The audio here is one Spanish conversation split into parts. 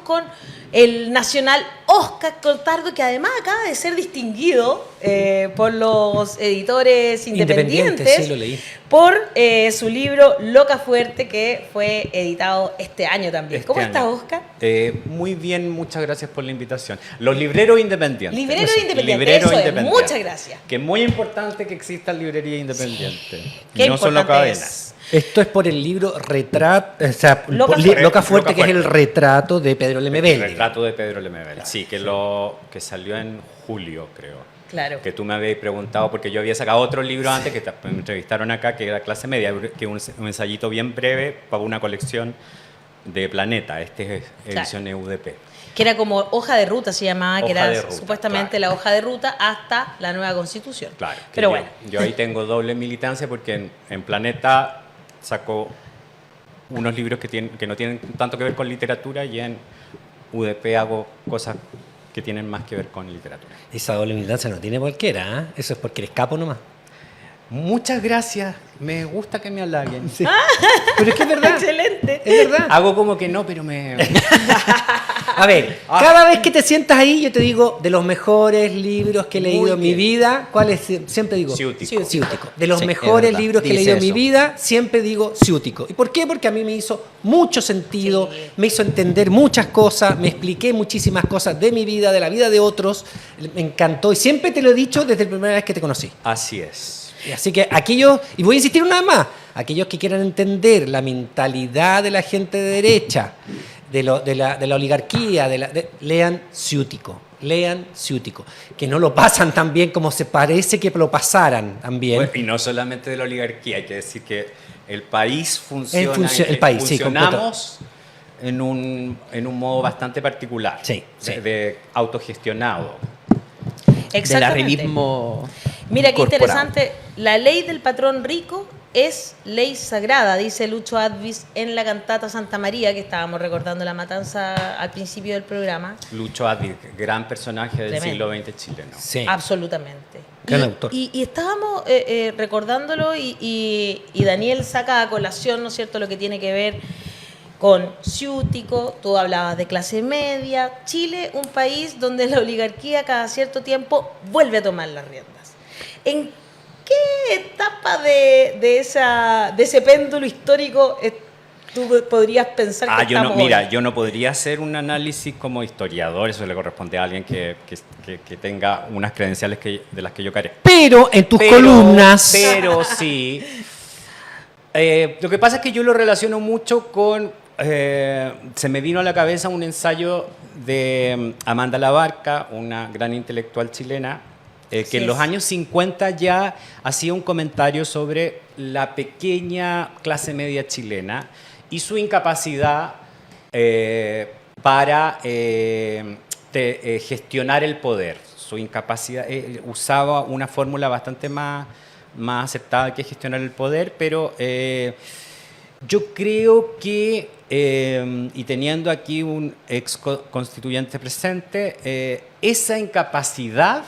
con el nacional Óscar Cortardo, que además acaba de ser distinguido por los editores independientes sí, lo leí. por su libro Loca Fuerte, que fue editado este año también. ¿Cómo estás, Óscar? Muy bien, muchas gracias por la invitación. Los libreros independientes. Libreros independientes, muchas gracias. Que es muy importante que existan librerías independientes. Qué no solo importante cadenas. Esto es por el libro Retrato, o sea, Loca Loca Fuerte, Loca que es el retrato de Pedro Lemebel. El retrato de Pedro Lemebel, sí, que salió en julio, creo. Claro. Que tú me habías preguntado, porque yo había sacado otro libro antes, que me entrevistaron acá, que era Clase Media, que es un ensayito bien breve para una colección de Planeta. Este es edición EUDP. Que era como hoja de ruta, se llamaba, que Hoja era de ruta, supuestamente claro. la hoja de ruta hasta la nueva Constitución. Claro. Pero bueno. Yo ahí tengo doble militancia porque en Planeta saco unos libros que no tienen tanto que ver con literatura y en UDP hago cosas que tienen más que ver con literatura. Esa doble militancia no tiene cualquiera, ¿eh? Eso es porque eres capo nomás. Muchas gracias. Me gusta que me halaguen. Sí. Pero es que es verdad. Excelente. Es verdad. Hago como que no, pero me... A ver, cada vez que te sientas ahí, yo te digo, de los mejores libros que he leído en mi vida, ¿cuál es? Siempre digo Ciútico. Ciútico. De los Sí, mejores es verdad. libros que he Dice leído en mi eso. vida, siempre digo Ciútico. ¿Y por qué? Porque a mí me hizo mucho sentido, Sí. me hizo entender muchas cosas, me expliqué muchísimas cosas de mi vida, de la vida de otros, me encantó y siempre te lo he dicho desde la primera vez que te conocí. Así es. Así que aquellos, y voy a insistir una vez más, aquellos que quieran entender la mentalidad de la gente de derecha, de la oligarquía, lean Ciútico, que no lo pasan tan bien como se parece que lo pasaran también. Bueno, y no solamente de la oligarquía, hay que decir que el país funciona, el país, sí, funcionamos en un modo bastante particular, Sí, sí. de autogestionado. Del Exactamente. arribismo. Mira qué incorporado. interesante. La ley del patrón rico es ley sagrada, dice Lucho Advis en la cantata Santa María, que estábamos recordando la matanza al principio del programa. Lucho Advid, gran personaje del Tremendo. siglo XX chileno. Sí. Absolutamente. Gran autor. Y estábamos recordándolo y Daniel saca a colación, ¿no es cierto?, lo que tiene que ver con Ciútico, tú hablabas de clase media. Chile, un país donde la oligarquía cada cierto tiempo vuelve a tomar las riendas. ¿En qué etapa de ese péndulo histórico tú podrías pensar que estamos hoy? Yo no podría hacer un análisis como historiador, eso le corresponde a alguien que tenga unas credenciales de las que yo carezco. Pero en tus columnas... Pero sí. Lo que pasa es que yo lo relaciono mucho con... se me vino a la cabeza un ensayo de Amanda Labarca, una gran intelectual chilena, que en los años 50 ya hacía un comentario sobre la pequeña clase media chilena y su incapacidad para gestionar el poder. Su incapacidad, usaba una fórmula bastante más aceptada que gestionar el poder, pero yo creo que, y teniendo aquí un ex constituyente presente, esa incapacidad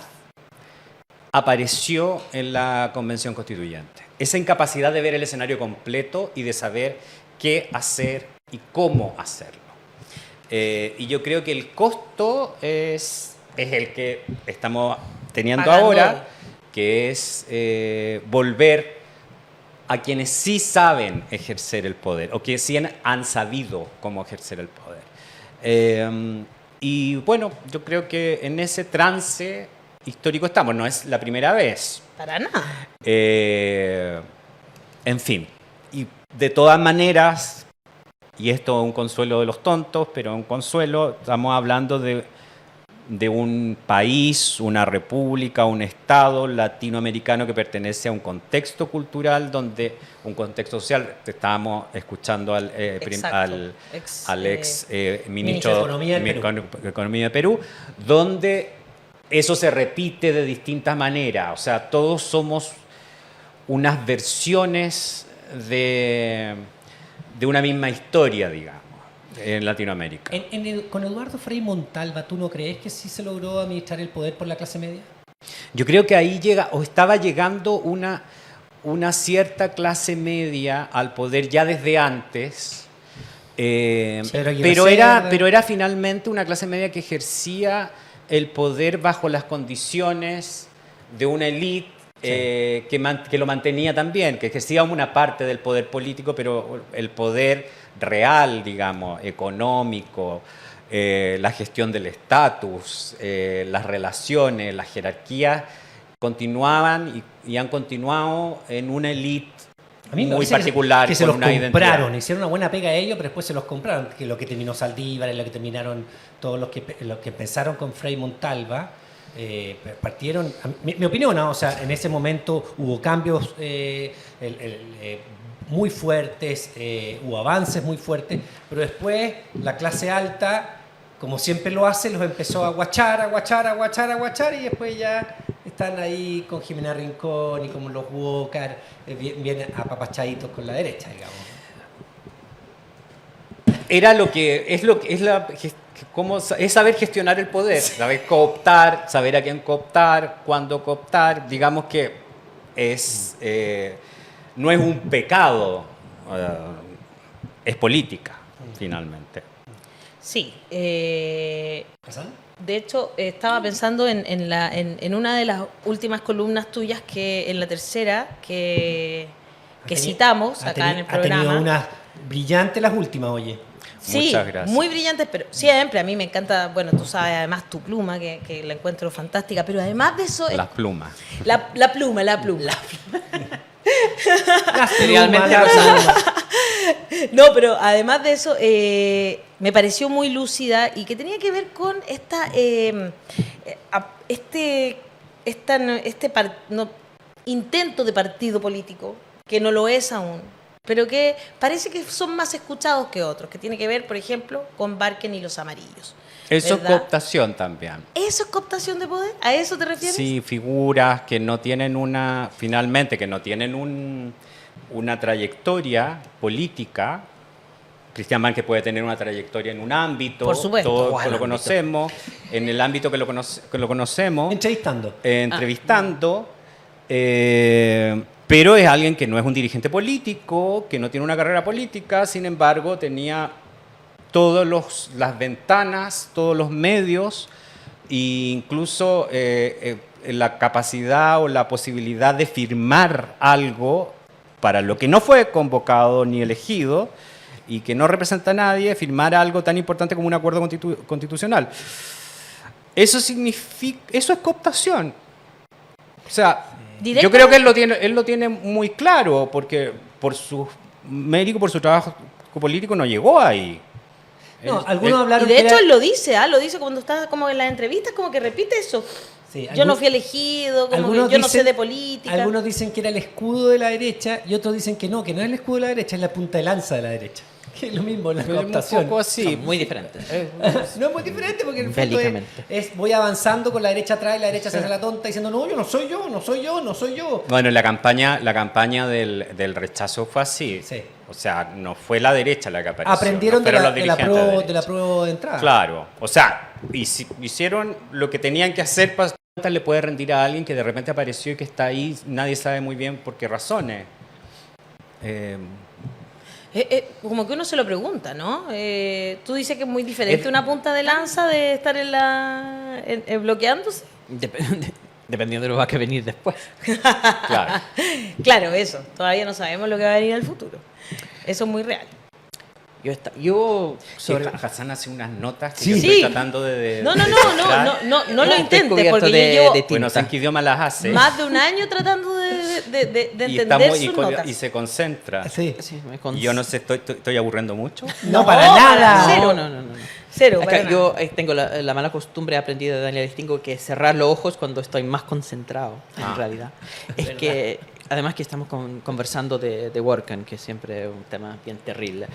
apareció en la Convención Constituyente. Esa incapacidad de ver el escenario completo y de saber qué hacer y cómo hacerlo. Y yo creo que el costo es el que estamos teniendo Pagando ahora, hoy. que es volver a quienes sí saben ejercer el poder o que sí han sabido cómo ejercer el poder. Y bueno, yo creo que en ese trance histórico estamos, no es la primera vez. Para nada. En fin, y de todas maneras, y esto es un consuelo de los tontos, pero un consuelo, estamos hablando de un país, una república, un estado latinoamericano que pertenece a un contexto cultural, un contexto social. Estábamos escuchando al ex ministro de Economía de Perú, donde eso se repite de distintas maneras. O sea, todos somos unas versiones de una misma historia, digamos, en Latinoamérica. Con Eduardo Frei Montalva, ¿tú no crees que sí se logró administrar el poder por la clase media? Yo creo que ahí estaba llegando una cierta clase media al poder ya desde antes, Pero era finalmente una clase media que ejercía el poder bajo las condiciones de una élite que lo mantenía también, que ejercía una parte del poder político, pero el poder real, digamos, económico, la gestión del estatus, las relaciones, las jerarquías, continuaban y han continuado en una élite muy particular, que se con los una compraron, identidad. hicieron una buena pega a ellos, pero después se los compraron, que lo que terminó Saldívar, lo que terminaron todos los que empezaron con Frei Montalva, partieron, mi opinión, ¿no? O sea, en ese momento hubo cambios muy fuertes, hubo avances muy fuertes, pero después la clase alta, como siempre lo hace, los empezó a guachar, y después ya están ahí con Jimena Rincón y como los Walker, bien apapachaditos con la derecha, digamos. Era es saber gestionar el poder, saber cooptar, saber a quién cooptar, cuándo cooptar. Digamos que no es un pecado, es política, finalmente. Sí. ¿Pasan? De hecho, estaba pensando en una de las últimas columnas tuyas, que en la tercera, que citamos acá en el Ha programa. tenido unas brillantes las últimas, oye. Sí, Muchas gracias. muy brillantes, pero siempre a mí me encanta, bueno, tú sabes, además tu pluma, que la encuentro fantástica, pero además de eso... Las plumas. La pluma. Realmente La rosada. No, pero además de eso, me pareció muy lúcida y que tenía que ver con intento de partido político, que no lo es aún, pero que parece que son más escuchados que otros, que tiene que ver, por ejemplo, con Barken y los amarillos. Eso es ¿verdad? cooptación también. ¿Eso es cooptación de poder? ¿A eso te refieres? Sí, figuras que no tienen una trayectoria política. Cristian Márquez puede tener una trayectoria en un ámbito, Por supuesto. todos ¿Cuál lo ámbito? conocemos, en el ámbito que lo conocemos, Entrevistando. entrevistando, pero es alguien que no es un dirigente político, que no tiene una carrera política, sin embargo tenía todas las ventanas, todos los medios e incluso la capacidad o la posibilidad de firmar algo para lo que no fue convocado ni elegido y que no representa a nadie, firmar algo tan importante como un acuerdo constitucional. Eso es cooptación. O sea, yo creo que él lo tiene muy claro, porque por su mérito, por su trabajo político no llegó ahí. No, algunos Y hablaron de que hecho era- él lo dice, lo dice cuando está como en las entrevistas, como que repite eso. Sí, Yo no fui elegido, como que yo no sé de política. Algunos dicen que era el escudo de la derecha y otros dicen que no es el escudo de la derecha, es la punta de lanza de la derecha. Que es lo mismo en la Pero es cooptación. un poco así. Son muy diferentes. No es muy diferente porque en el fondo Bélicamente. voy avanzando con la derecha atrás y la derecha se hace la tonta diciendo no, yo no soy yo. Bueno, la campaña del rechazo fue así. Sí. O sea, no fue la derecha la que apareció. Aprendieron no fueron los de la dirigentes pro derecha. de entrada. Claro. O sea, hicieron lo que tenían que hacer para le puede rendir a alguien que de repente apareció y que está ahí, nadie sabe muy bien por qué razones. Como que uno se lo pregunta, ¿no? Tú dices que es muy diferente una punta de lanza de estar bloqueándose. Dependiendo de lo que va a venir después. Claro. Claro, eso. Todavía no sabemos lo que va a venir al futuro. Eso es muy real. Yo sobre Hassan hace unas notas que Sí. yo estoy Sí. tratando de No descifrar. lo Estoy intentes, cubierto porque de yo llevo tinta. Bueno, ¿sabes qué idioma las hace? más de un año tratando de y, entender sus notas. y se concentra. Sí. Sí, Y yo no sé, estoy aburriendo mucho. No, para nada. Cero. No. Cero, Acá para nada. yo tengo la mala costumbre aprendida de Daniel Distingo que cerrar los ojos cuando estoy más concentrado, en realidad. Es que, además que estamos conversando de Worken, que siempre es un tema bien terrible.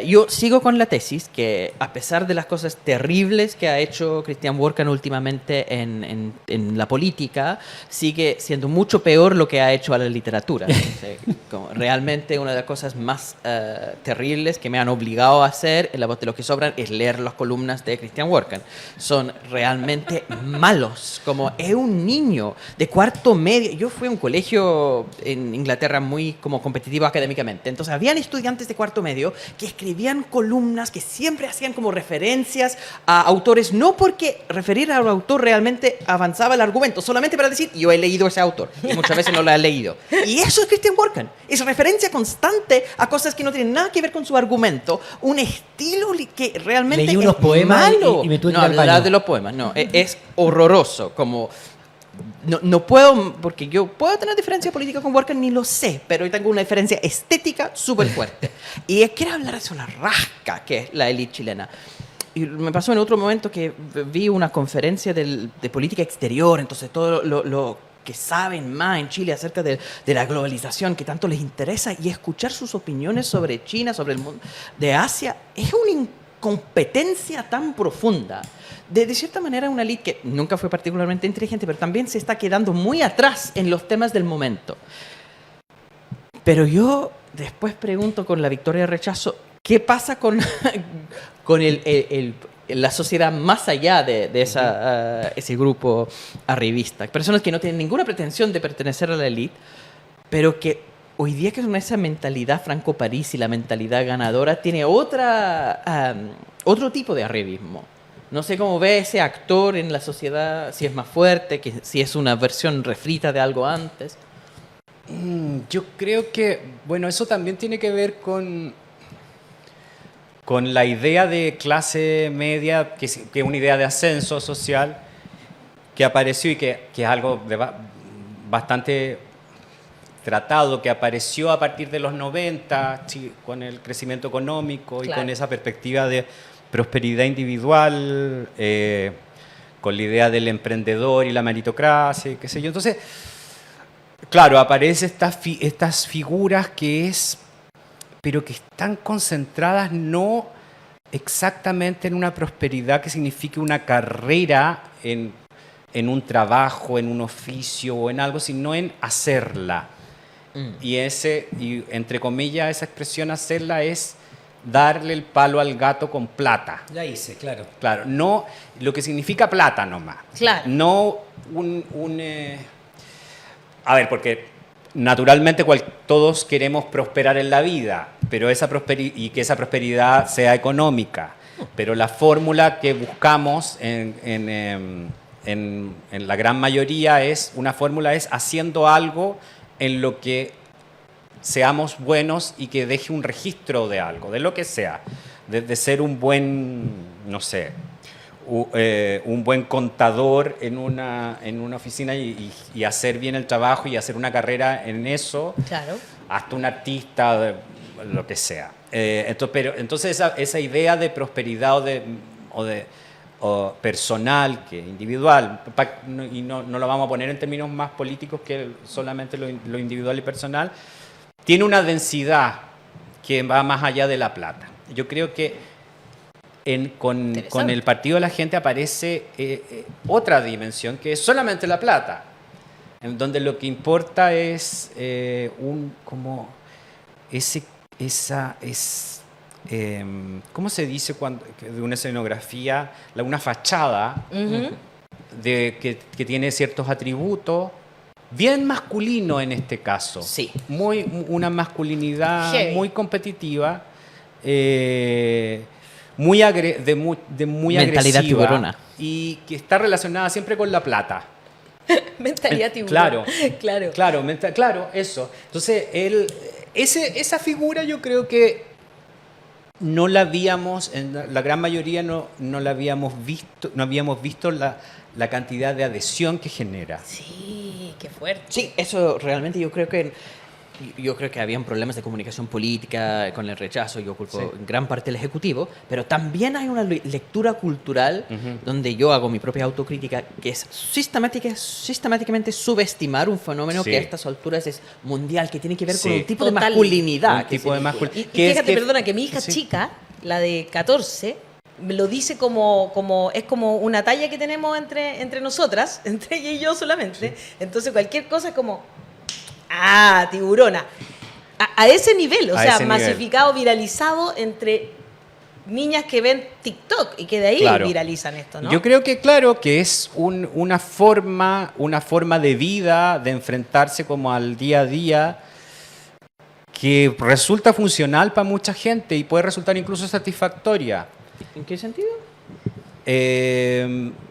Yo sigo con la tesis que, a pesar de las cosas terribles que ha hecho Christian Worken últimamente en la política, sigue siendo mucho peor lo que ha hecho a la literatura. Como realmente una de las cosas más terribles que me han obligado a hacer en La Voz de los que Sobran es leer las columnas de Christian Worken. Son realmente malos, como es un niño de cuarto medio. Yo fui a un colegio en Inglaterra muy como competitivo académicamente, entonces habían estudiantes de cuarto medio que que escribían columnas que siempre hacían como referencias a autores, no porque referir al autor realmente avanzaba el argumento, solamente para decir, yo he leído ese autor, y muchas veces no lo he leído. Y eso es Christian Workman, es referencia constante a cosas que no tienen nada que ver con su argumento, un estilo que realmente Leí unos es poemas malo. y me tuve que No, ir al baño. hablar de los poemas, no, es horroroso, como... No puedo, porque yo puedo tener diferencia política con Workman, ni lo sé, pero yo tengo una diferencia estética súper fuerte. Y quiero hablar sobre la rasca que es la élite chilena. Y me pasó en otro momento que vi una conferencia de política exterior, entonces todo lo que saben más en Chile acerca de la globalización que tanto les interesa, y escuchar sus opiniones sobre China, sobre el mundo de Asia, es una incompetencia tan profunda. De cierta manera, una élite que nunca fue particularmente inteligente, pero también se está quedando muy atrás en los temas del momento. Pero yo después pregunto con la victoria de rechazo, ¿qué pasa con la sociedad más allá de ese grupo arribista? Personas que no tienen ninguna pretensión de pertenecer a la élite, pero que hoy día, que con esa mentalidad franco-parís y la mentalidad ganadora, tiene otro tipo de arribismo. No sé cómo ve ese actor en la sociedad, si es más fuerte, si es una versión refrita de algo antes. Yo creo que, bueno, eso también tiene que ver con la idea de clase media, que es una idea de ascenso social, que apareció y que es algo bastante tratado, que apareció a partir de los 90, con el crecimiento económico, claro, y con esa perspectiva de prosperidad individual, con la idea del emprendedor y la meritocracia, qué sé yo. Entonces, claro, aparecen estas figuras pero que están concentradas no exactamente en una prosperidad que signifique una carrera en un trabajo, en un oficio o en algo, sino en hacerla. Y entre comillas, esa expresión hacerla es darle el palo al gato con plata. Ya hice, claro. Claro, no lo que significa plata nomás. Claro. No a ver, porque naturalmente todos queremos prosperar en la vida, pero y que esa prosperidad sea económica. Pero la fórmula que buscamos en la gran mayoría es haciendo algo en lo que seamos buenos y que deje un registro de algo, de lo que sea, de ser un buen, no sé, un buen contador en una oficina y hacer bien el trabajo y hacer una carrera en eso, Claro. hasta un artista, lo que sea. Entonces esa idea de prosperidad o personal que individual, y no lo vamos a poner en términos más políticos que solamente lo individual y personal, tiene una densidad que va más allá de la plata. Yo creo que con el Partido de la Gente aparece otra dimensión que es solamente la plata, en donde lo que importa es ¿cómo se dice de una escenografía? Una fachada que tiene ciertos atributos, bien masculino en este caso. Sí. Una masculinidad Heavy. muy competitiva, muy Mentalidad agresiva, tiburona. y que está relacionada siempre con la plata. Mentalidad tiburón. Claro, Claro. claro, eso. Entonces, esa figura yo creo que no la habíamos, la gran mayoría no la habíamos visto, no habíamos visto la cantidad de adhesión que genera. Sí, qué fuerte. Sí, eso realmente yo creo que habían problemas de comunicación política con el rechazo, yo culpo en gran parte el Ejecutivo, pero también hay una lectura cultural donde yo hago mi propia autocrítica, que es sistemáticamente subestimar un fenómeno que a estas alturas es mundial, que tiene que ver con un tipo de Total. masculinidad. Un tipo de masculinidad. Y fíjate, perdona, que mi hija chica, la de 14, me lo dice como es como una talla que tenemos entre nosotras, entre ella y yo solamente. Entonces cualquier cosa es como, tiburona. A ese nivel, o sea, masificado, viralizado entre niñas que ven TikTok y que de ahí viralizan esto, ¿no? Yo creo que, claro, que es una forma de vida, de enfrentarse como al día a día, que resulta funcional para mucha gente y puede resultar incluso satisfactoria. ¿En qué sentido?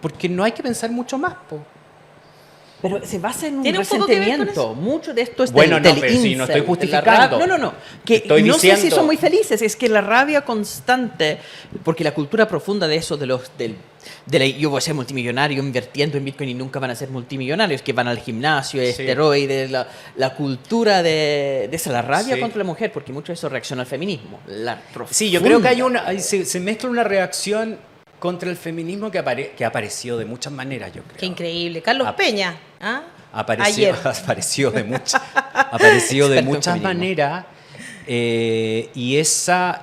Porque no hay que pensar mucho más, po. Pero se basa en un ¿Tiene un poco que ver con resentimiento. Mucho de esto es Bueno, del no, pero si no estoy incel, de la justificando. rabia. No. Que Estoy no sé si diciendo. son muy felices. Es que la rabia constante, porque la cultura profunda de eso, yo voy a ser multimillonario invirtiendo en Bitcoin y nunca van a ser multimillonarios, que van al gimnasio, esteroides, la cultura de esa, la rabia Sí. contra la mujer, porque mucho de eso reacciona al feminismo. Sí, yo creo que se mezcla una reacción contra el feminismo que apareció de muchas maneras, yo creo. Qué increíble. Carlos Peña, ¿ah? Apareció, Ayer. apareció de muchas Experto en muchas feminismo. maneras. Y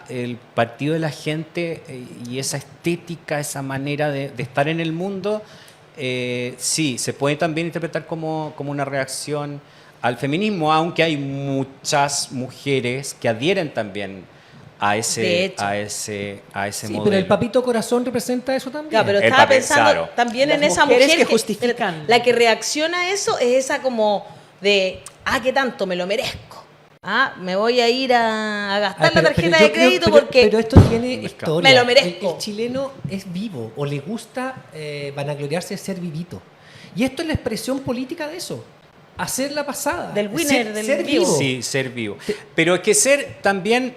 el partido de la gente y esa estética, esa manera de estar en el mundo, sí, se puede también interpretar como una reacción al feminismo, aunque hay muchas mujeres que adhieren también a De ese, hecho. a ese Sí, modelo. pero el papito corazón representa eso también. Claro, pero El estaba papel, pensando claro. también Las en esa mujeres mujer que justifican. la que reacciona a eso es esa como de, ¿qué tanto? Me lo merezco. Me voy a ir a gastar Ay, la tarjeta yo de creo- crédito porque... Pero esto tiene Mercado. historia. Me lo merezco. El chileno es vivo o le gusta vanagloriarse de ser vivito. Y esto es la expresión política de eso. Hacer la pasada. Del winner, del ser vivo. Sí, ser vivo. Pero es que ser también...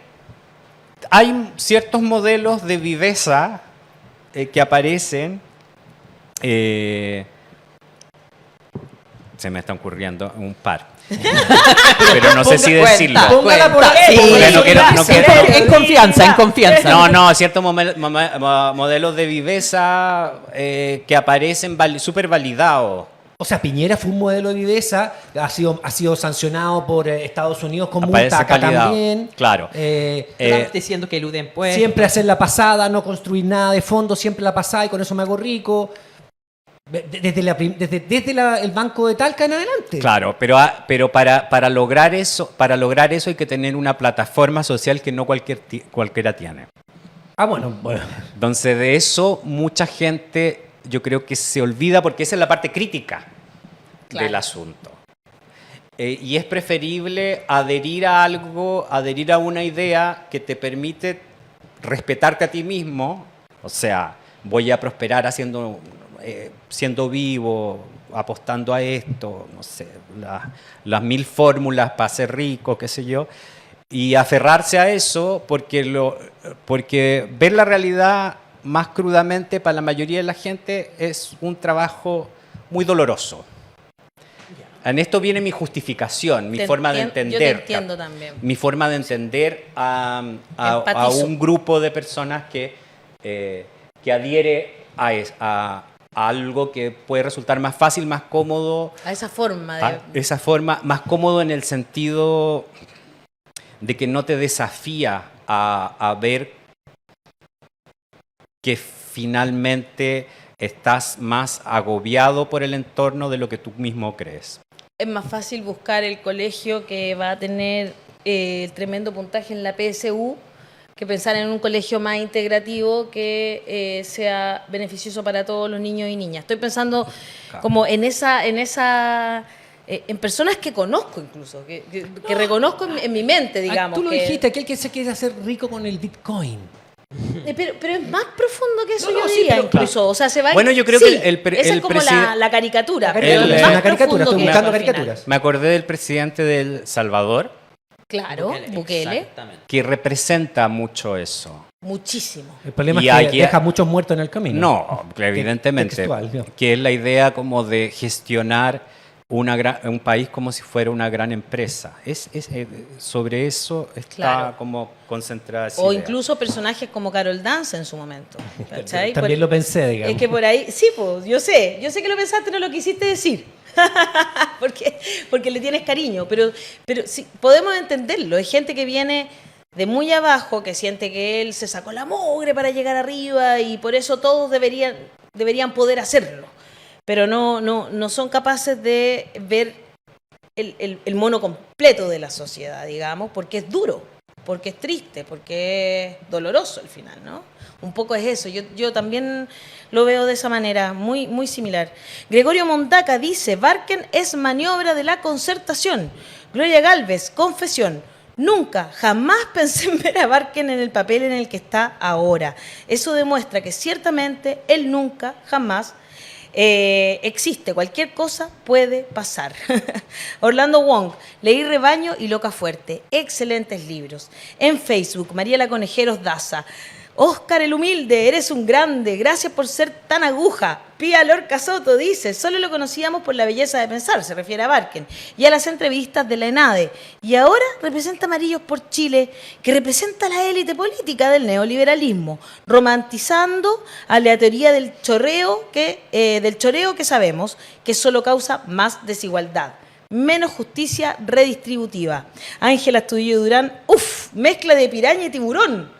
Hay ciertos modelos de viveza que aparecen. Se me está ocurriendo un par. Pero no sé si decirlo. Póngala por ahí. Sí, Porque no quiero- en confianza, en confianza. No, ciertos modelos de viveza que aparecen súper validados. O sea, Piñera fue un modelo de viveza, ha sido sancionado por Estados Unidos con Aparece multa acá validado. también. Claro. Trump diciendo que eluden impuestos. Siempre hacer la pasada, no construir nada de fondo, siempre la pasada y con eso me hago rico. Desde el banco de Talca en adelante. Claro, pero para lograr eso hay que tener una plataforma social que no cualquiera tiene. Bueno. Entonces de eso mucha gente yo creo que se olvida porque esa es la parte crítica Claro. del asunto. Y es preferible adherir a algo, adherir a una idea que te permite respetarte a ti mismo, o sea, voy a prosperar siendo vivo, apostando a esto, no sé, las 1000 fórmulas para ser rico, qué sé yo, y aferrarse a eso porque ver la realidad más crudamente para la mayoría de la gente es un trabajo muy doloroso. En esto viene mi justificación, mi forma de entender. Yo te entiendo también. Mi forma de entender a Empatizo. un grupo de personas que adhiere a algo que puede resultar más fácil, más cómodo. A esa forma de... Esa forma, más cómodo en el sentido de que no te desafía a ver que finalmente estás más agobiado por el entorno de lo que tú mismo crees. Es más fácil buscar el colegio que va a tener el tremendo puntaje en la PSU que pensar en un colegio más integrativo que sea beneficioso para todos los niños y niñas. Estoy pensando como en personas que conozco incluso, que reconozco en mi mente, digamos. Tú lo que- dijiste, aquel que se quiere hacer rico con el Bitcoin. Pero es más profundo que eso, No, yo sí, diría, pero incluso. O sea, se va Bueno, yo creo sí, que esa es como la caricatura. La pero caricatura, es es más una caricatura, profundo estoy que buscando eso al final. caricaturas. Me acordé del presidente de El Salvador, Claro, Bukele, Exactamente. que representa mucho eso. muchísimo. El problema Y es que aquí- deja muchos muertos en el camino. No, evidentemente. textual, ¿no? Que es la idea como de gestionar un país como si fuera una gran empresa. Sobre eso está Claro. como concentrada esa O idea. incluso personajes como Carol Dance en su momento. ¿Cachai? También lo pensé, digamos. Es que por ahí, sí, pues, yo sé que lo pensaste, no lo quisiste decir. porque le tienes cariño, pero sí, podemos entenderlo. Hay gente que viene de muy abajo, que siente que él se sacó la mugre para llegar arriba y por eso todos deberían poder hacerlo. Pero no son capaces de ver el mono completo de la sociedad, digamos, porque es duro, porque es triste, porque es doloroso al final, ¿no? Un poco es eso. Yo también lo veo de esa manera, muy, muy similar. Gregorio Mondaca dice, Barken es maniobra de la concertación. Gloria Galvez, confesión. Nunca, jamás pensé en ver a Barken en el papel en el que está ahora. Eso demuestra que ciertamente él nunca, jamás existe. Cualquier cosa puede pasar. Orlando Wong, leí Rebaño y Loca Fuerte. Excelentes libros. En Facebook, Mariela Conejeros Daza. Oscar el Humilde, eres un grande, gracias por ser tan aguja. Pía Lorca Soto dice, solo lo conocíamos por la belleza de pensar, se refiere a Barken, y a las entrevistas de la ENADE. Y ahora representa Amarillos por Chile, que representa la élite política del neoliberalismo, romantizando a la teoría del choreo que sabemos que solo causa más desigualdad. Menos justicia redistributiva. Ángela Astudillo Durán, mezcla de piraña y tiburón.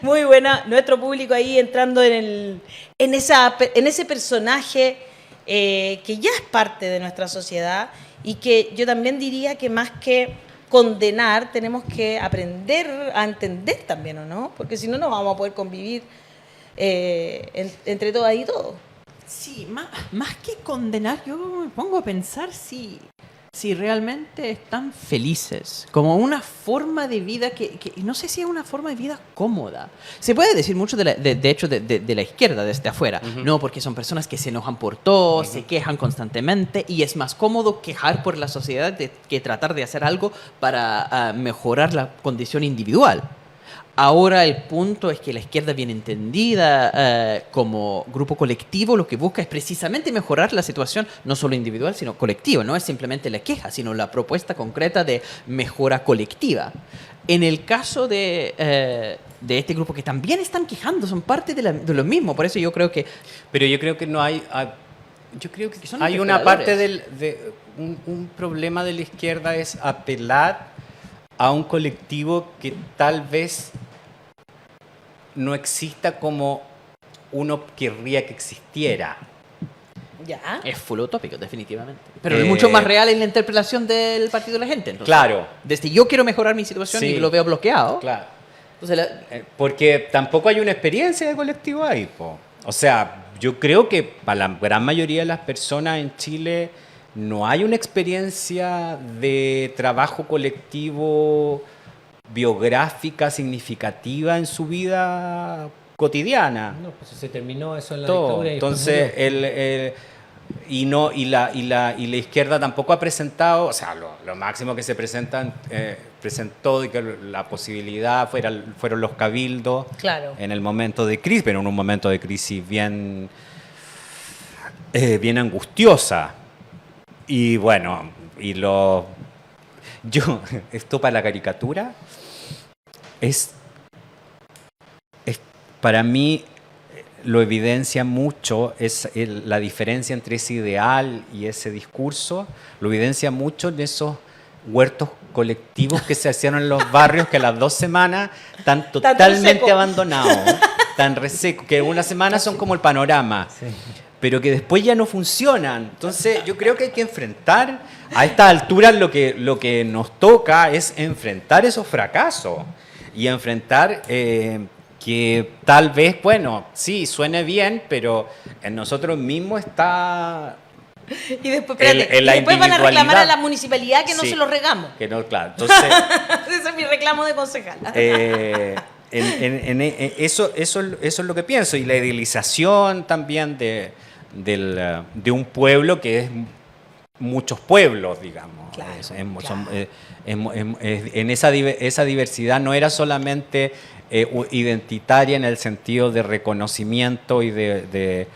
Muy buena, nuestro público ahí entrando en ese personaje que ya es parte de nuestra sociedad y que yo también diría que más que condenar, tenemos que aprender a entender también, ¿o no? Porque si no, no vamos a poder convivir entre todas y todos. Sí, más que condenar, yo me pongo a pensar si realmente están felices, como una forma de vida que no sé si es una forma de vida cómoda. Se puede decir mucho de hecho de la izquierda desde afuera, no, porque son personas que se enojan por todo, se quejan constantemente y es más cómodo quejar por la sociedad que tratar de hacer algo para mejorar la condición individual. Ahora el punto es que la izquierda bien entendida como grupo colectivo lo que busca es precisamente mejorar la situación no solo individual sino colectiva. No es simplemente la queja, sino la propuesta concreta de mejora colectiva. En el caso de este grupo que también están quejando, son parte de lo mismo. Por eso yo creo que... Pero yo creo que no hay... Yo creo que son hay una parte un problema de la izquierda es apelar a un colectivo que tal vez no exista como uno querría que existiera. Ya. Es full utópico, definitivamente. Pero es mucho más real en la interpretación del partido de la gente. Entonces, claro. Desde yo quiero mejorar mi situación y lo veo bloqueado. Claro. Entonces, porque tampoco hay una experiencia de colectivo ahí, po. O sea, yo creo que para la gran mayoría de las personas en Chile no hay una experiencia de trabajo colectivo biográfica significativa en su vida cotidiana. No, pues se terminó eso en la Todo. dictadura. Entonces, la izquierda tampoco ha presentado, o sea, lo máximo que se presentó de que la posibilidad fueron los cabildos, Claro. en el momento de crisis, pero en un momento de crisis bien angustiosa. Y bueno, esto para la caricatura para mí lo evidencia mucho, la diferencia entre ese ideal y ese discurso, lo evidencia mucho en esos huertos colectivos que se hacían en los barrios que a las 2 semanas están totalmente abandonados, tan resecos, que una semana son como el panorama. Sí. Pero que después ya no funcionan. Entonces yo creo que hay que enfrentar, a estas alturas lo que nos toca es enfrentar esos fracasos y enfrentar que tal vez, bueno, sí, suene bien, pero en nosotros mismos está... Y después, después van a reclamar a la municipalidad que no se los regamos. Que no, claro. Entonces, ese es mi reclamo de concejal. Eso es lo que pienso. Y la idealización también de un pueblo que es muchos pueblos, digamos. Claro, En esa diversidad no era solamente identitaria en el sentido de reconocimiento y de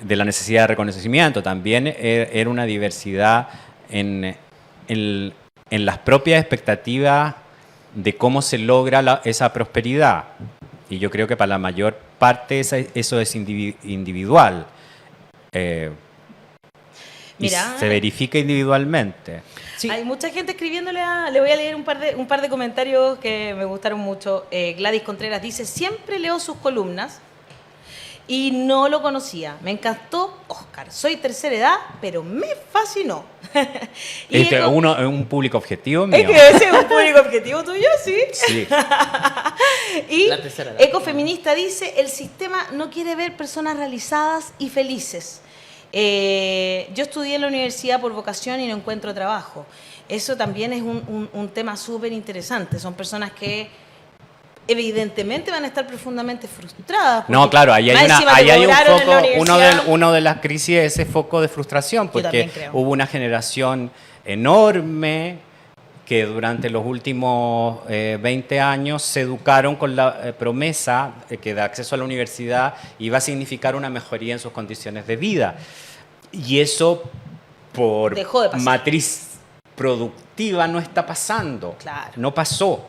la necesidad de reconocimiento, también era una diversidad en las propias expectativas de cómo se logra esa prosperidad. Y yo creo que para la mayor parte eso es individual. Mira, se verifica individualmente. Sí. Hay mucha gente escribiéndole le voy a leer un par de comentarios que me gustaron mucho. Gladys Contreras dice, siempre leo sus columnas y no lo conocía. Me encantó Oscar. Soy tercera edad, pero me fascinó. Y es un público objetivo mío. Es que ese es un público objetivo tuyo, sí. Sí. Y Ecofeminista dice, el sistema no quiere ver personas realizadas y felices. Yo estudié en la universidad por vocación y no encuentro trabajo. eso también es un tema súper interesante. Son personas que evidentemente van a estar profundamente frustradas. No, claro, ahí más hay, encima ahí te hay un cobraron en la foco, universidad. uno de las crisis es ese foco de frustración, porque también creo. hubo una generación enorme que durante los últimos 20 años se educaron con la promesa de que el acceso a la universidad iba a significar una mejoría en sus condiciones de vida. Y eso, por Dejó de pasar. matriz productiva, no está pasando. Claro. No pasó.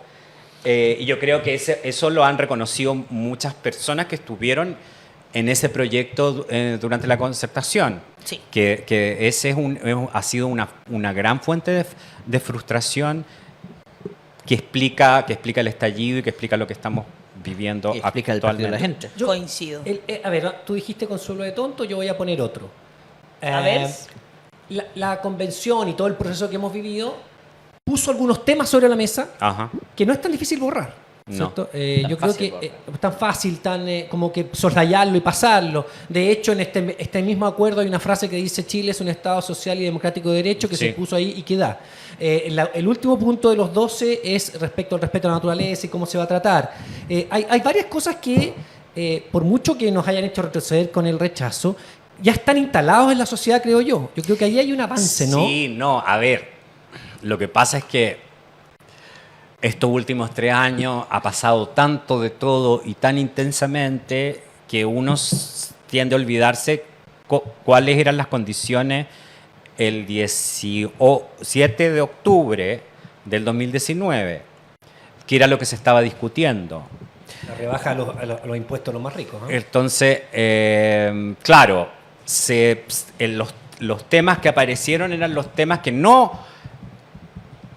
Y yo creo que eso lo han reconocido muchas personas que estuvieron en ese proyecto durante la concertación. Sí. Que ese ha sido una gran fuente de frustración que explica el estallido y que explica lo que estamos viviendo Y explica el partido de la actualmente. gente. Coincido. A ver, tú dijiste consuelo de tonto, yo voy a poner otro. A ver. La convención y todo el proceso que hemos vivido puso algunos temas sobre la mesa Ajá. que no es tan difícil borrar. No. ¿Cierto? Tan Yo creo fácil que borrar. es tan fácil, tan como que soslayarlo y pasarlo. De hecho, en este mismo acuerdo hay una frase que dice: Chile es un Estado social y democrático de derecho, que Sí. se puso ahí y que da. El último punto de los 12 es respecto al respeto a la naturaleza y cómo se va a tratar. Hay varias cosas que, por mucho que nos hayan hecho retroceder con el rechazo, ya están instalados en la sociedad, creo yo. Yo creo que ahí hay un avance, ¿no? Sí, no, a ver, lo que pasa es que estos últimos 3 años ha pasado tanto de todo y tan intensamente que uno tiende a olvidarse cuáles eran las condiciones el 17 de octubre del 2019, que era lo que se estaba discutiendo. La rebaja a los impuestos a los más ricos, ¿no? Entonces, claro, los temas que aparecieron eran los temas que no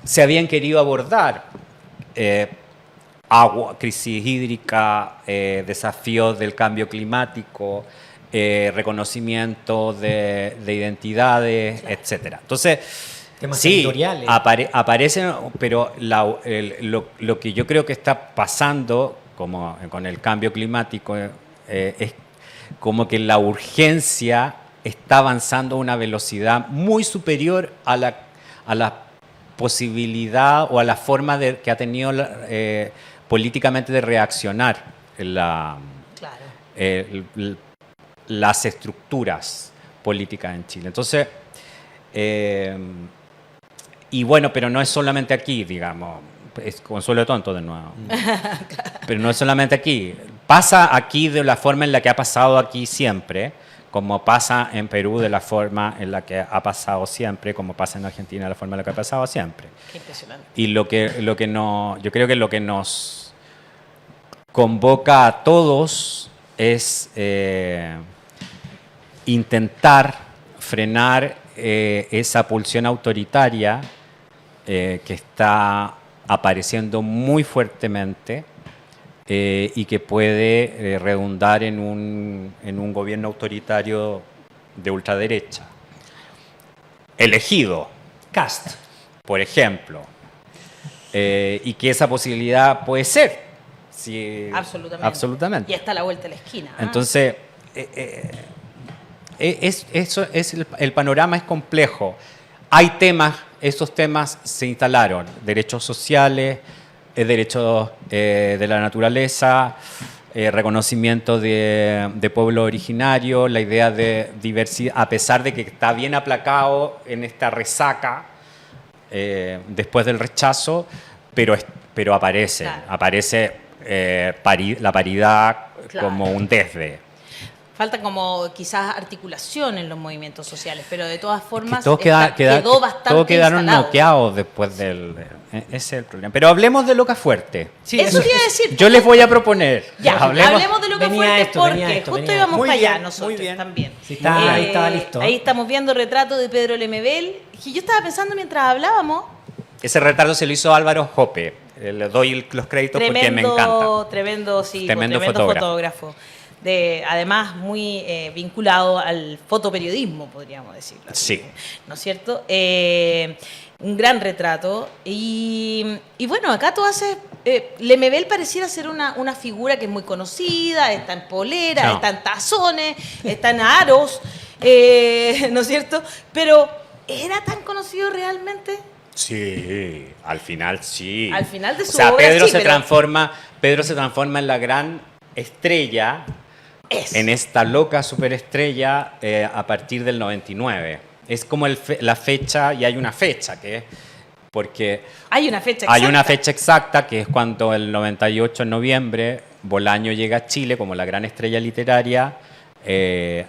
se habían querido abordar. Agua, crisis hídrica, desafíos del cambio climático, reconocimiento de identidades, etcétera. Entonces, Temas sí, territoriales. aparecen, pero lo que yo creo que está pasando como con el cambio climático es como que la urgencia está avanzando a una velocidad muy superior a la posibilidad o a la forma que ha tenido políticamente de reaccionar Claro. las estructuras políticas en Chile. Entonces, y bueno, pero no es solamente aquí, digamos, es consuelo de tonto de nuevo. Pero no es solamente aquí. Pasa aquí de la forma en la que ha pasado aquí siempre, como pasa en Perú de la forma en la que ha pasado siempre, como pasa en Argentina de la forma en la que ha pasado siempre. Qué impresionante. Y yo creo que lo que nos convoca a todos es intentar frenar esa pulsión autoritaria que está apareciendo muy fuertemente y que puede redundar en un gobierno autoritario de ultraderecha. Elegido, Cast. por ejemplo. Y que esa posibilidad puede ser. Sí, Absolutamente. absolutamente. Y está a la vuelta de la esquina. ¿Ah? Entonces, el panorama es complejo. Hay temas, esos temas se instalaron, derechos sociales, derechos de la naturaleza, reconocimiento de pueblo originario, la idea de diversidad, a pesar de que está bien aplacado en esta resaca después del rechazo, pero aparece, Claro. aparece la paridad Claro. como un desde. Falta como quizás articulación en los movimientos sociales, pero de todas formas Todos quedó bastante todos quedaron instalado. noqueados después ese es el problema. Pero hablemos de Loca Fuerte. Sí, Eso te iba a decir. Yo les voy a proponer. Ya, hablemos de lo que Venía fuerte esto, porque venía esto, justo venía íbamos esto. Muy para allá bien, nosotros muy bien. también. Sí, ahí estaba listo. Ahí estamos viendo retrato de Pedro Lemebel. Y yo estaba pensando mientras hablábamos, Ese retardo se lo hizo Álvaro Jope. Le doy los créditos porque me encanta. tremendo Tremendo fotógrafo. Además, muy vinculado al fotoperiodismo, podríamos decirlo así, Sí. ¿no es cierto? Un gran retrato. Y bueno, acá tú haces... Lemebel pareciera ser una figura que es muy conocida, está en polera, No. está en tazones, está en aros, ¿no es cierto? Pero, ¿era tan conocido realmente? Sí, al final sí. Al final de su O sea, obra Pedro sí, se pero- transforma en la gran estrella, Eso. en esta loca superestrella a partir del 99. Es como la fecha, y hay una fecha que es porque Hay una fecha hay exacta. una fecha exacta que es cuando el 98 en noviembre Bolaño llega a Chile como la gran estrella literaria que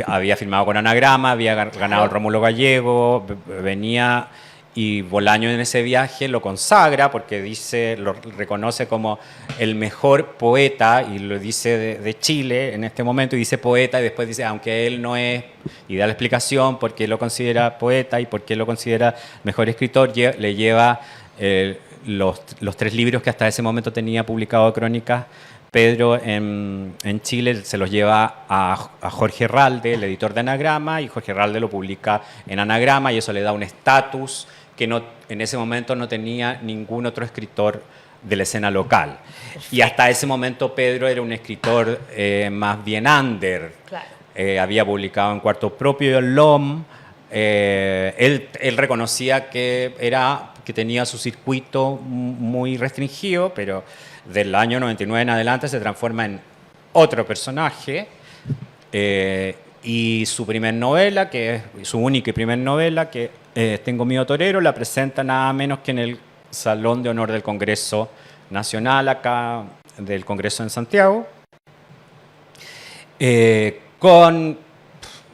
había firmado con Anagrama, había ganado el Rómulo Gallego, venía y Bolaño en ese viaje lo consagra porque lo reconoce como el mejor poeta y lo dice de Chile en este momento y dice poeta y después dice aunque él no es y da la explicación por qué lo considera poeta y por qué lo considera mejor escritor, le lleva los 3 libros que hasta ese momento tenía publicado de crónicas Pedro en Chile, se los lleva a Jorge Herralde, el editor de Anagrama, y Jorge Herralde lo publica en Anagrama y eso le da un estatus que en ese momento no tenía ningún otro escritor de la escena local. Y hasta ese momento Pedro era un escritor más bien under. Claro. Había publicado en Cuarto Propio y en LOM. Él reconocía que tenía su circuito muy restringido, pero del año 99 en adelante se transforma en otro personaje y su primer novela, que es su única y primer novela, que Tengo miedo torero, la presenta nada menos que en el Salón de Honor del Congreso Nacional, acá del Congreso en Santiago, con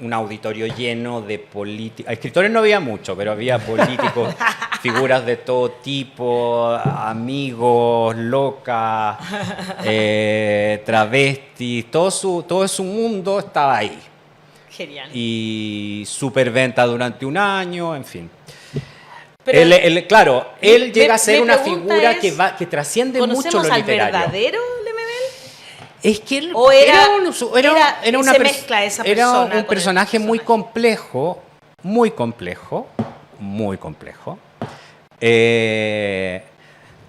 un auditorio lleno de políticos. Escritores no había mucho, pero había políticos, figuras de todo tipo, amigos, locas, travestis, todo su mundo estaba ahí. Genial. Y superventa durante un año, en fin. Pero Claro, él llega a ser mi una pregunta figura es, que trasciende mucho ¿conocemos lo al literario. verdadero Lemebel? Es que él ¿O una se mezcla esa era persona un con el personaje muy personaje? complejo, muy complejo, muy complejo.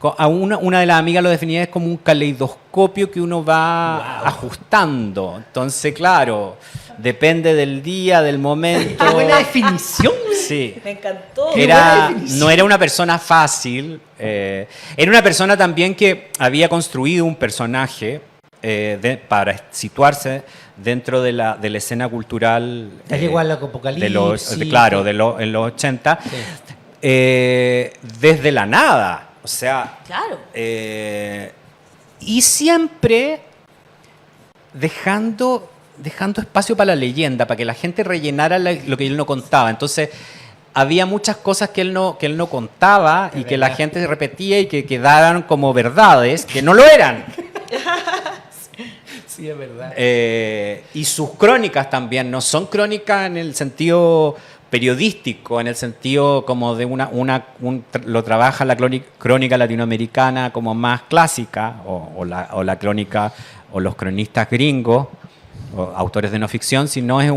Una de las amigas lo definía es como un caleidoscopio que uno va ajustando. Entonces, claro, depende del día, del momento. ¡Qué buena definición! Sí. Me encantó. No era una persona fácil, era una persona también que había construido un personaje para situarse dentro de la escena cultural Ya llegó al apocalipsis. en los 80, desde la nada, o sea, Claro. y siempre dejando espacio para la leyenda, para que la gente rellenara lo que él no contaba. Entonces, había muchas cosas que él no contaba y que la gente repetía y que quedaron como verdades, que no lo eran. Sí, es verdad. Y sus crónicas también no son crónicas en el sentido periodístico, en el sentido como de lo trabaja la crónica latinoamericana como más clásica, o la crónica, o los cronistas gringos, o autores de no ficción, sino es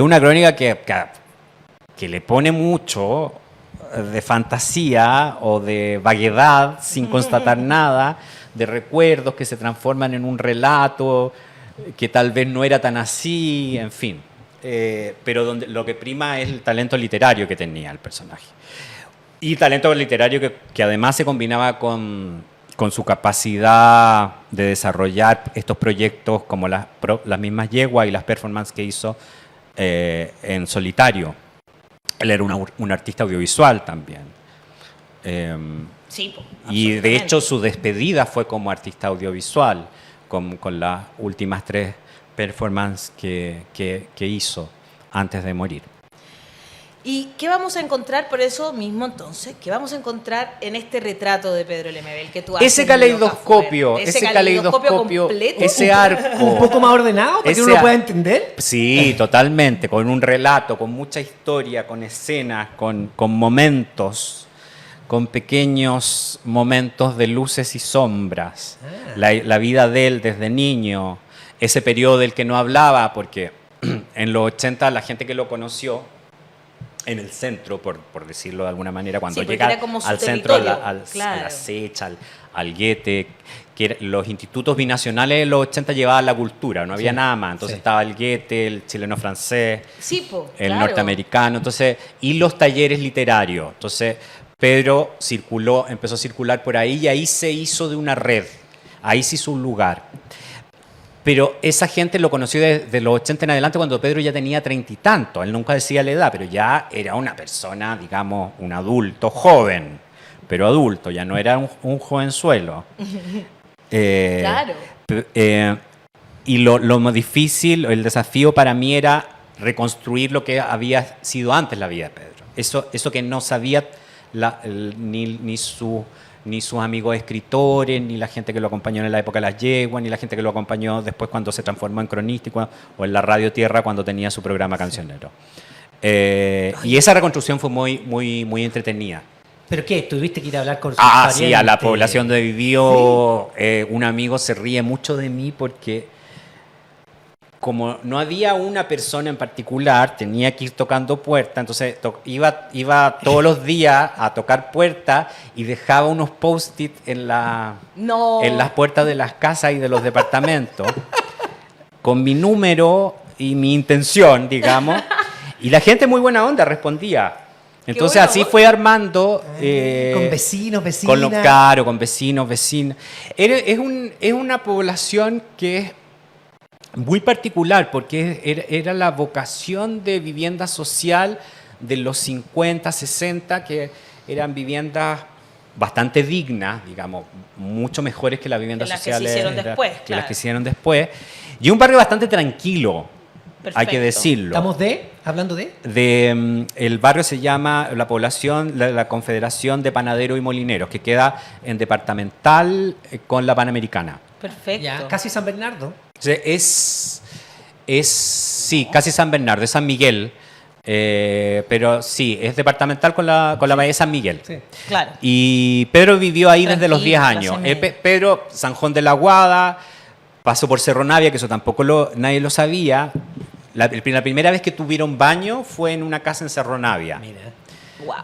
una crónica que le pone mucho de fantasía o de vaguedad sin constatar nada, de recuerdos que se transforman en un relato que tal vez no era tan así, en fin. Pero donde lo que prima es el talento literario que tenía el personaje. Y talento literario que además se combinaba con su capacidad de desarrollar estos proyectos como las mismas yeguas y las performances que hizo en solitario. Él era un artista audiovisual también. Sí, Y de hecho su despedida fue como artista audiovisual, con las últimas 3 performances que hizo antes de morir. ¿Y qué vamos a encontrar por eso mismo entonces? ¿Qué vamos a encontrar en este retrato de Pedro Lemebel que tú haces? Ese caleidoscopio, completo. ese arco. Un poco más ordenado para que uno lo pueda entender. Sí, totalmente, con un relato, con mucha historia, con escenas, con momentos, con pequeños momentos de luces y sombras. La vida de él desde niño, ese periodo del que no hablaba, porque en los 80 la gente que lo conoció en el centro, por decirlo de alguna manera, cuando Sí, porque llega era como su al centro, territorio, a claro. la Secha, al Guete, que los institutos binacionales de los 80 llevaban la cultura, no había nada más. Entonces estaba el Goethe, el chileno-francés, Sí, po, el claro. norteamericano, entonces, y los talleres literarios. Entonces, Pedro empezó a circular por ahí y ahí se hizo de una red, ahí se hizo un lugar. Pero esa gente lo conoció desde los 80 en adelante, cuando Pedro ya tenía 30 y tantos. Él nunca decía la edad, pero ya era una persona, digamos, un adulto joven, pero adulto, ya no era un jovenzuelo. Claro. Y lo más difícil, el desafío para mí era reconstruir lo que había sido antes la vida de Pedro. Eso que no sabía ni sus amigos escritores, ni la gente que lo acompañó en la época de las yeguas, ni la gente que lo acompañó después cuando se transformó en cronista o en la Radio Tierra cuando tenía su programa cancionero. Y esa reconstrucción fue muy, muy, muy entretenida. ¿Pero qué? ¿Tuviste que ir a hablar con sus Sí, a la parientes? población donde vivió. Un amigo se ríe mucho de mí porque como no había una persona en particular, tenía que ir tocando puertas, entonces iba todos los días a tocar puertas y dejaba unos post-it en las puertas de las casas y de los departamentos con mi número y mi intención, digamos, y la gente muy buena onda respondía. Entonces buena así onda. fue armando... con vecinos, vecinas. Con vecinos, vecinas. Es una población que es muy particular porque era la vocación de vivienda social de los 50, 60, que eran viviendas bastante dignas, digamos, mucho mejores que las viviendas Que las que sociales se hicieron después, que claro. las que se hicieron después. Y un barrio bastante tranquilo, hay que Perfecto. decirlo. ¿Estamos hablando de? El barrio se llama la población, la Confederación de Panaderos y Molineros, que queda en departamental con la Panamericana. Perfecto. Ya, casi San Bernardo. O sea, sí, casi San Bernardo, es San Miguel, pero sí, es departamental con la bahía de San Miguel. Sí. Claro. Y Pedro vivió ahí desde los 10 Tranquilo, años. clase media. Pedro, Sanjón de la Guada, pasó por Cerro Navia, que eso tampoco nadie lo sabía. La primera vez que tuvieron baño fue en una casa en Cerro Navia. Mira. Wow.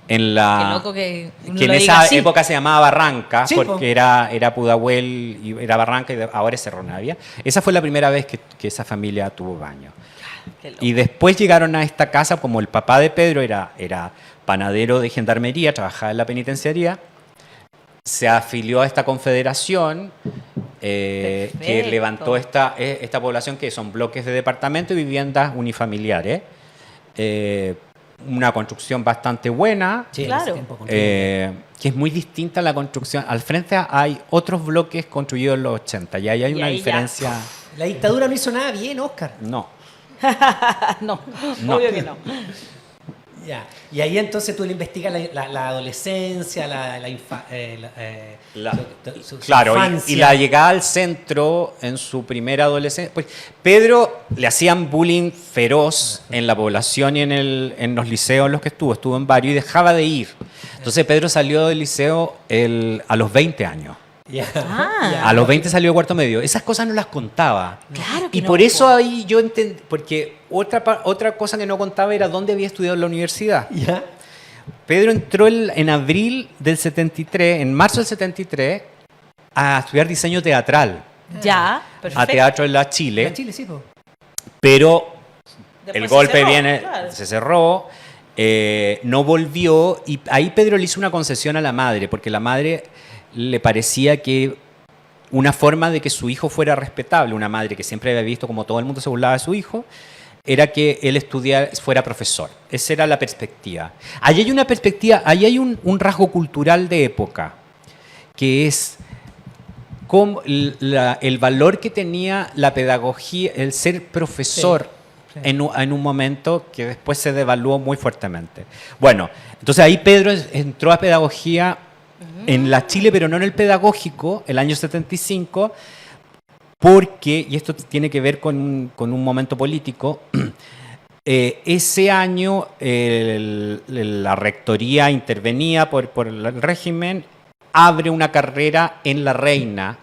En Qué la, loco que uno que en lo diga esa así. época se llamaba Barranca, Sí, porque era Pudahuel y era Barranca y ahora es Cerro Navia. Esa fue la primera vez que esa familia tuvo baño. Qué loco. Y después llegaron a esta casa, como el papá de Pedro era panadero de gendarmería, trabajaba en la penitenciaría, se afilió a esta confederación que Perfecto. levantó esta población, que son bloques de departamento y viviendas unifamiliares. Una construcción bastante buena, Sí, en Claro. ese tiempo, que es muy distinta a la construcción. Al frente hay otros bloques construidos en los 80 y ahí hay Y una ahí ya. diferencia. La dictadura no hizo nada bien, Oscar. No. No, No. obvio que no. Ya. Y ahí entonces tú le investigas la adolescencia, su Claro, infancia. y la llegada al centro en su primera adolescencia. Pues Pedro le hacían bullying feroz en la población y en los liceos en los que estuvo en varios y dejaba de ir. Entonces Pedro salió del liceo a los 20 años. Ya. Ah. Ya. A los 20 salió de cuarto medio. Esas cosas no las contaba. Claro que Y no, por eso po. ahí yo entendí, porque otra cosa que no contaba era dónde había estudiado en la universidad. Ya. Pedro entró en abril del 73, en marzo del 73, a estudiar diseño teatral, Ya, perfecto. a Teatro en la Chile, En Chile, sí, po. pero Después el se golpe cerró, viene, claro. se cerró, no volvió, y ahí Pedro le hizo una concesión a la madre, porque la madre le parecía que una forma de que su hijo fuera respetable, una madre que siempre había visto como todo el mundo se burlaba de su hijo, era que él fuera profesor. Esa era la perspectiva. Ahí hay una perspectiva, ahí hay un rasgo cultural de época, que es el valor que tenía la pedagogía, el ser profesor Sí. en un momento que después se devaluó muy fuertemente. Bueno, entonces ahí Pedro entró a pedagogía en la Chile, pero no en el pedagógico, el año 75, porque, y esto tiene que ver con un momento político, ese año la rectoría intervenía por el régimen, abre una carrera en La Reina,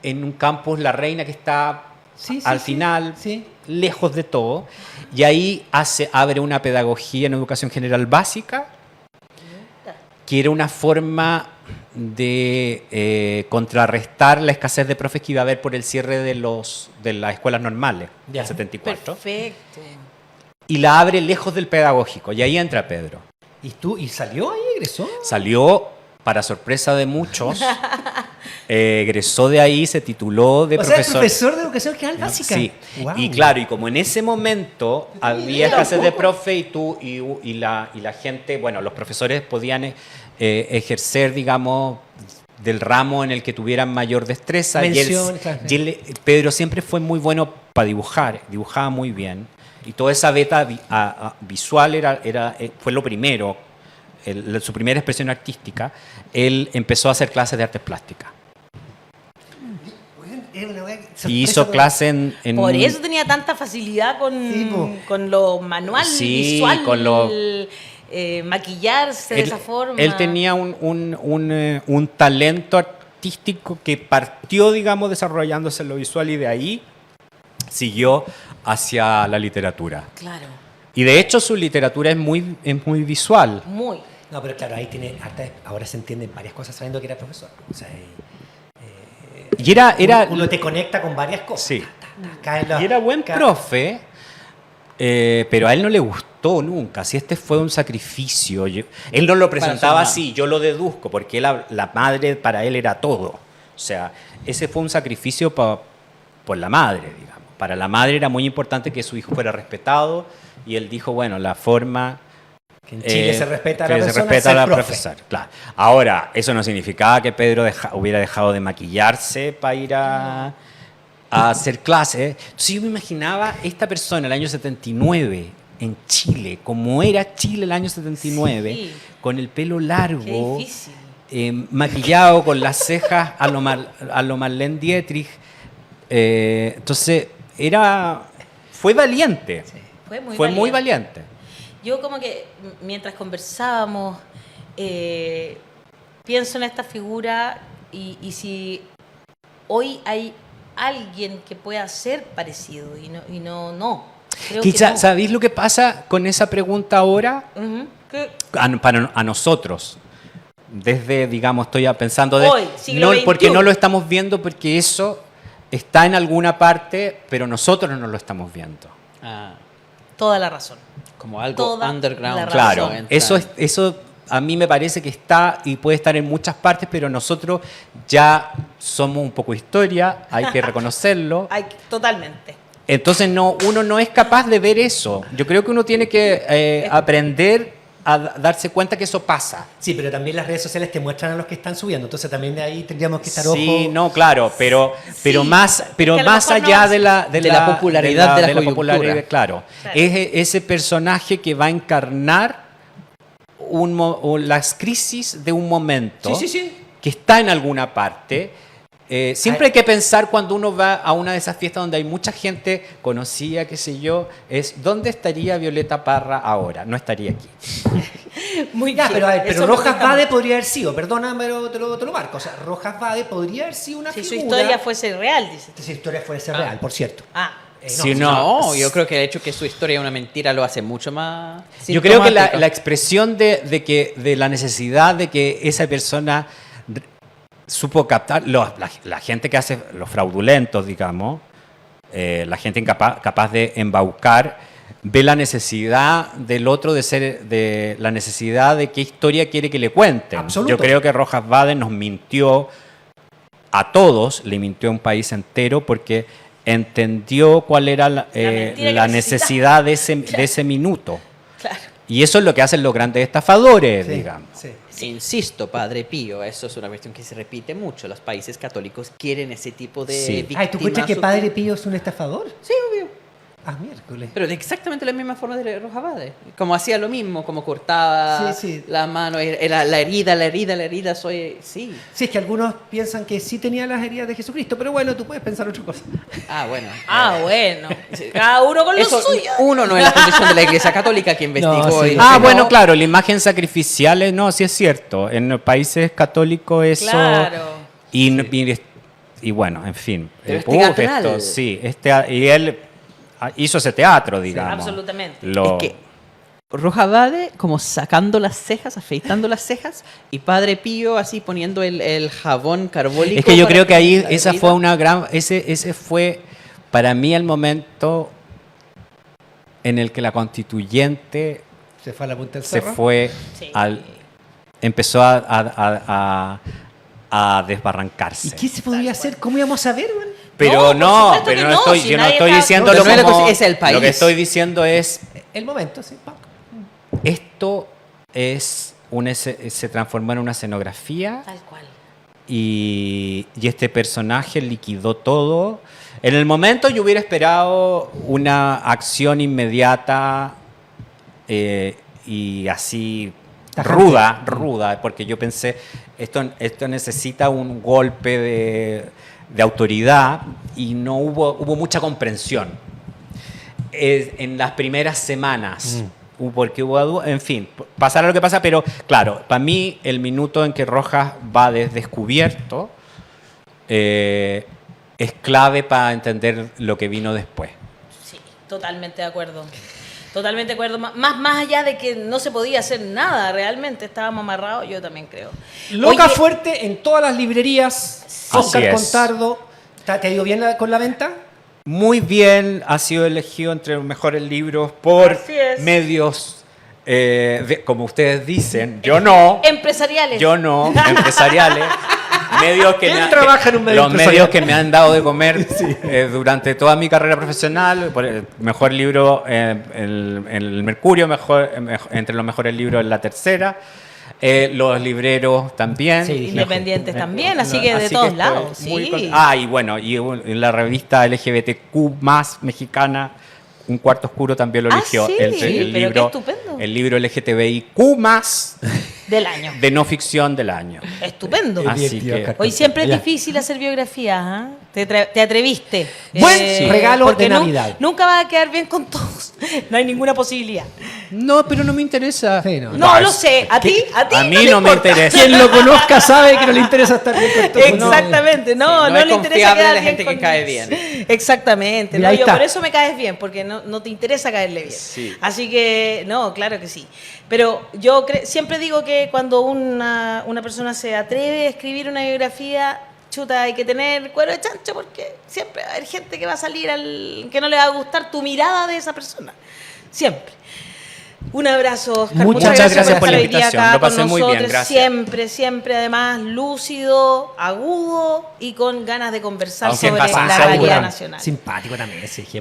en un campus La Reina que está Sí, sí, al sí. final, Sí. lejos de todo, y ahí abre una pedagogía en educación general básica, que era una forma de contrarrestar la escasez de profes que iba a haber por el cierre de las escuelas normales Ya. del 74. Perfecto. Y la abre lejos del pedagógico. Y ahí entra Pedro. ¿Y salió ahí, egresó? Salió, para sorpresa de muchos, egresó de ahí, se tituló de O sea, es profesor. profesor de educación general básica. Sí, Guau. y claro, y como en ese momento había escasez de profe y la gente, bueno, los profesores podían ejercer, digamos, del ramo en el que tuvieran mayor destreza. Mención, claro. Pedro siempre fue muy bueno para dibujar, dibujaba muy bien. Y toda esa beta visual fue lo primero, su primera expresión artística. Él empezó a hacer clases de artes plásticas. Y hizo clases en Por eso tenía tanta facilidad Sí, po. con lo manual, Sí, visual, con lo- maquillarse de esa forma. Él tenía un talento artístico que partió, digamos, desarrollándose en lo visual y de ahí siguió hacia la literatura. Claro, Y de hecho su literatura es muy visual. muy. No, pero claro, ahí tiene ahora se entienden varias cosas sabiendo que era profesor. O sea, Y era, uno te conecta con varias cosas. Sí. Caen los- y era buen ca- profe, pero a él no le gustó nunca. Si este fue un sacrificio. Él no lo presentaba su así, yo lo deduzco, porque la madre para él era todo. O sea, ese fue un sacrificio por la madre, digamos. Para la madre era muy importante que su hijo fuera respetado y él dijo, bueno, la forma... Que en Chile se respeta a la que se persona. respeta a ser la profe. profesora, claro. Ahora, eso no significaba que Pedro hubiera dejado de maquillarse para ir a hacer clases. Entonces yo me imaginaba esta persona el año 79 en Chile, como era Chile el año 79, Sí. con el pelo Qué largo, difícil. maquillado, con las cejas a lo Marlene Dietrich. Entonces, fue valiente. Fue Muy valiente. Yo como que mientras conversábamos, pienso en esta figura y si hoy hay alguien que pueda ser parecido y no. Creo que Quizá, no. ¿sabéis lo que pasa con esa pregunta ahora? Ujú. ¿Qué? A nosotros. Desde, digamos, estoy pensando de... Hoy, siglo XXI. Porque no lo estamos viendo, porque eso está en alguna parte, pero nosotros no lo estamos viendo. Ah, Toda la razón. como algo Toda la underground. razón. Claro, Entra- eso a mí me parece que está y puede estar en muchas partes, pero nosotros ya somos un poco historia, hay que reconocerlo. Totalmente. Entonces uno no es capaz de ver eso. Yo creo que uno tiene que aprender a darse cuenta que eso pasa. Sí, pero también las redes sociales te muestran a los que están subiendo. Entonces también de ahí tendríamos que estar Sí, ojo. no, claro, pero Sí, más que a lo más mejor allá no- de la popularidad de la coyuntura. popularidad, claro. Claro. Es ese personaje que va a encarnar las crisis de un momento Sí. que está en alguna parte. Siempre hay que pensar cuando uno va a una de esas fiestas donde hay mucha gente conocida, qué sé yo, es ¿dónde estaría Violeta Parra ahora? No estaría aquí. Muy Ya, bien. pero, a ver, pero Eso Rojas me gusta Vade mucho. podría haber sido, perdóname, pero te lo marco. O sea, Rojas Vade podría haber sido una Si su figura. historia fuese real, dice. Si su historia fuese real, por cierto. Ah, Sí, No, yo creo que el hecho que su historia es una mentira lo hace mucho más. Yo creo que sintomático. la expresión de la necesidad de que esa persona supo captar, la gente que hace los fraudulentos, digamos, la gente capaz de embaucar, ve la necesidad del otro de la necesidad de qué historia quiere que le cuenten. Absoluto. Yo creo que Rojas Vade nos mintió a todos, le mintió a un país entero porque entendió cuál era la mentira que necesidad de ese minuto. claro. Y eso es lo que hacen los grandes estafadores, Sí, digamos. sí. Insisto, Padre Pío, eso es una cuestión que se repite mucho. Los países católicos quieren ese tipo de Sí. víctimas. Ay, ¿tú cuentas que Padre Pío es un estafador? Sí, obvio. Ah, miércoles. Pero de exactamente la misma forma de Rojas Vade. Como hacía lo mismo, como cortaba Sí, sí. la mano, era la herida, soy... Sí. Sí, es que algunos piensan que sí tenía las heridas de Jesucristo, pero bueno, tú puedes pensar otra cosa. Ah, bueno. Bueno. Cada uno con lo Eso, suyo. uno no es la condición de la Iglesia Católica que investigó. No, sí. y dijo Ah, que bueno, no. claro, la imagen sacrificial, no, sí es cierto. En los países católicos eso... Claro. Y bueno, en fin. Pero es teatral. Y él hizo ese teatro, digamos. absolutamente. Lo- Es que Roja Bade como sacando las cejas, afeitando las cejas, y Padre Pío así poniendo el jabón carbólico. Es que yo para creo que ahí la esa herida. fue una gran... Ese fue para mí el momento en el que la constituyente Se fue a la punta del se cerro. fue Sí. empezó a desbarrancarse. ¿Y qué se podría hacer? ¿Cómo íbamos a ver, man? Pero No, por no, supuesto pero que no no, estoy, si yo no nadie estoy está- diciéndolo No, no es la como... cosa, es el país. Lo que estoy diciendo es, El momento, sí. esto es se transformó en una escenografía Tal cual. y este personaje liquidó todo. En el momento yo hubiera esperado una acción inmediata y así Tajante. ruda, porque yo pensé, esto necesita un golpe de autoridad y no hubo mucha comprensión. En las primeras semanas, porque en fin, pasará lo que pasa, pero claro, para mí el minuto en que Rojas va descubierto es clave para entender lo que vino después. Sí, totalmente de acuerdo. Totalmente de acuerdo. Más allá de que no se podía hacer nada, realmente estábamos amarrados, yo también creo. Loca Oye, Fuerte en todas las librerías. Así Oscar es. Contardo. ¿Te ha ido bien con la venta? Muy bien, ha sido elegido entre los mejores libros por Así es. medios, como ustedes dicen, yo no, empresariales. empresariales, medios que ¿Quién trabaja en un medio los empresarial? medios que me han dado de comer durante toda mi carrera profesional, por el mejor libro el Mercurio, entre los mejores libros en La Tercera. Los libreros también. Sí, Independientes también, así que de todos estoy lados. muy Sí. contento. Y bueno, y en la revista LGBTQ más mexicana, Un Cuarto Oscuro también lo eligió. sí, pero qué libro, estupendo. el libro LGTBIQ más Del año. de no ficción del año. Estupendo. Bien, Así tío, que Oscar. Hoy siempre es Ya. difícil hacer biografías, ¿ah? Te atreviste. Buen regalo porque de Navidad. Nunca va a quedar bien con todos. No hay ninguna posibilidad. No, pero no me interesa. Sí, no. No, lo sé. ¿A ti? ¿A ti? A mí te no me importa. interesa. Quien lo conozca sabe que no le interesa estar bien con todo el mundo. Exactamente, no, Sí, no no es le interesa confiable quedar la bien gente que con- cae bien. Exactamente, Mira, no, ahí yo está. por eso me caes bien, porque no te interesa caerle bien. Sí. Así que, no, claro que sí. Pero yo siempre digo que cuando una persona se atreve a escribir una biografía, chuta, hay que tener cuero de chancho, porque siempre va a haber gente que va a salir que no le va a gustar tu mirada de esa persona. Siempre. Un abrazo, Oscar. Muchas gracias por la estar hoy día invitación. acá Lo pasé con muy bien, nosotros. gracias. Siempre, además, lúcido, agudo y con ganas de conversar Aunque sobre pasan la seguro. realidad nacional. Simpático también ese ejemplo.